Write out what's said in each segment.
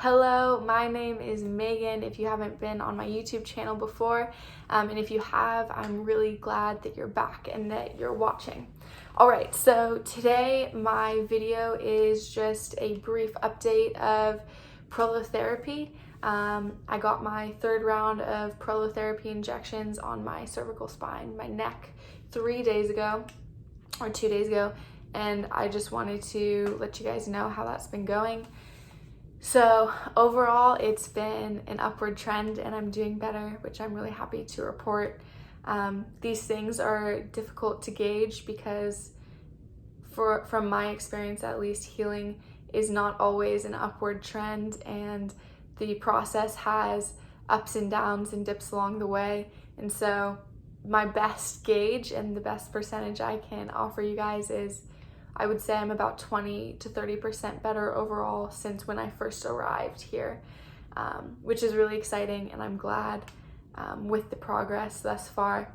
Hello, my name is Megan. If you haven't been on my YouTube channel before, and if you have, I'm really glad that you're back and that you're watching. All right, so today my video is just a brief update of prolotherapy. I got my third round of prolotherapy injections on my cervical spine, my neck, 3 days ago, or 2 days ago, and I just wanted to let you guys know how that's been going. So overall, it's been an upward trend and I'm doing better, which I'm really happy to report. These things are difficult to gauge because from my experience at least, healing is not always an upward trend, and the process has ups and downs and dips along the way. And so my best gauge and the best percentage I can offer you guys is I would say I'm about 20 to 30% better overall since when I first arrived here, which is really exciting, and I'm glad with the progress thus far.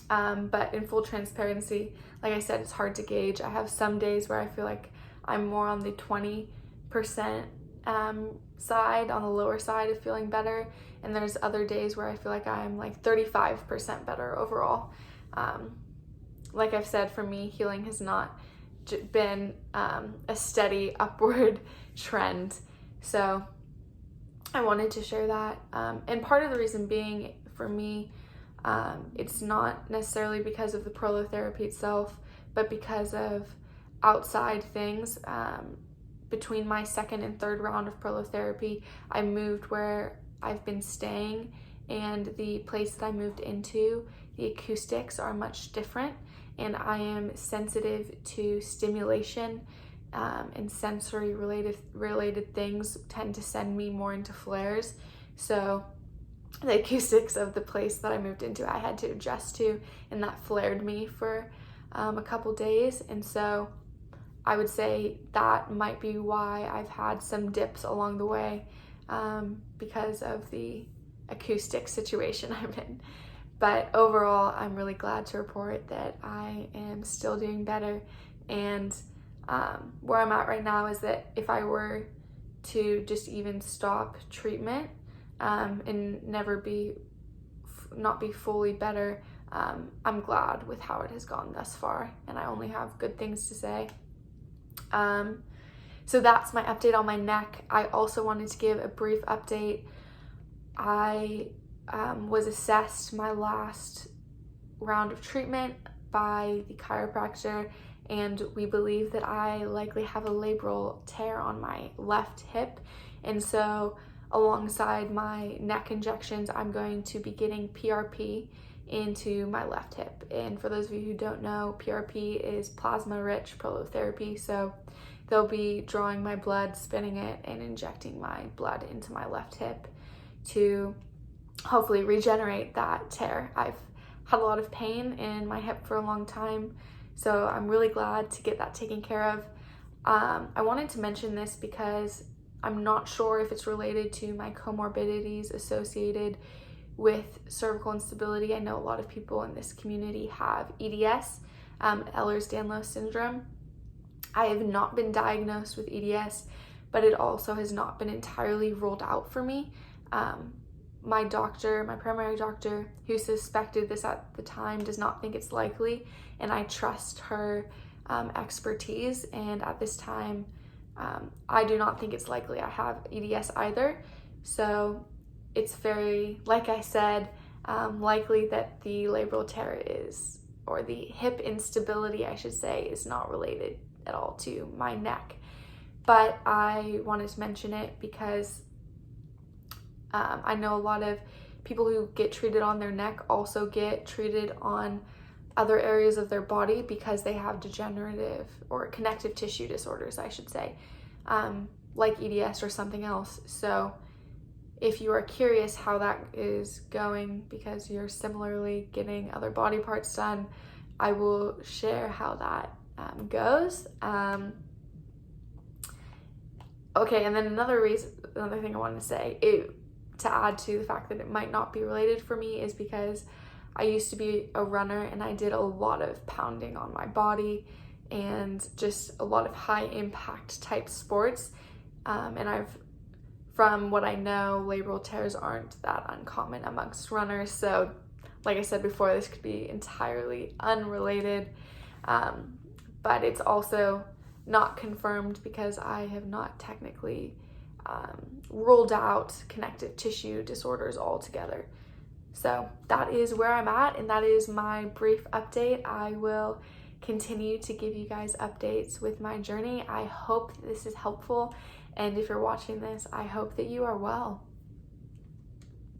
But in full transparency, like I said, it's hard to gauge. I have some days where I feel like I'm more on the 20% side, on the lower side of feeling better, and there's other days where I feel like I'm like 35% better overall. Like I've said, for me, healing has not been a steady upward trend. So I wanted to share that. And part of the reason being for me, it's not necessarily because of the prolotherapy itself, but because of outside things. Between my second and third round of prolotherapy, I moved where I've been staying, and the place that I moved into, the acoustics are much different, and I am sensitive to stimulation, and sensory related things tend to send me more into flares. So the acoustics of the place that I moved into, I had to adjust to, and that flared me for a couple days. And so I would say that might be why I've had some dips along the way, because of the acoustic situation I'm in. But overall, I'm really glad to report that I am still doing better. And where I'm at right now is that if I were to just even stop treatment and not be fully better, I'm glad with how it has gone thus far, and I only have good things to say. So that's my update on my neck. I also wanted to give a brief update. I was assessed my last round of treatment by the chiropractor, and we believe that I likely have a labral tear on my left hip. And so alongside my neck injections, I'm going to be getting PRP into my left hip. And for those of you who don't know, PRP is Plasma Rich Prolotherapy. So they'll be drawing my blood, spinning it, and injecting my blood into my left hip to hopefully regenerate that tear. I've had a lot of pain in my hip for a long time, so I'm really glad to get that taken care of. I wanted to mention this because I'm not sure if it's related to my comorbidities associated with cervical instability. I know a lot of people in this community have EDS, Ehlers-Danlos syndrome. I have not been diagnosed with EDS, but it also has not been entirely ruled out for me. My primary doctor, who suspected this at the time, does not think it's likely, and I trust her expertise. And at this time, I do not think it's likely I have EDS either. So it's very, like I said, likely that the labral tear is, or the hip instability, I should say, is not related at all to my neck. But I wanted to mention it because I know a lot of people who get treated on their neck also get treated on other areas of their body because they have degenerative or connective tissue disorders, I should say, like EDS or something else. So if you are curious how that is going because you're similarly getting other body parts done, I will share how that goes. Okay, and then another thing I wanted to say, to add to the fact that it might not be related for me, is because I used to be a runner and I did a lot of pounding on my body and just a lot of high impact type sports. And I've from what I know, labral tears aren't that uncommon amongst runners. So like I said before, this could be entirely unrelated, but it's also not confirmed because I have not technically ruled out connective tissue disorders altogether. So that is where I'm at, and that is my brief update. I will continue to give you guys updates with my journey. I hope this is helpful, and if you're watching this, I hope that you are well.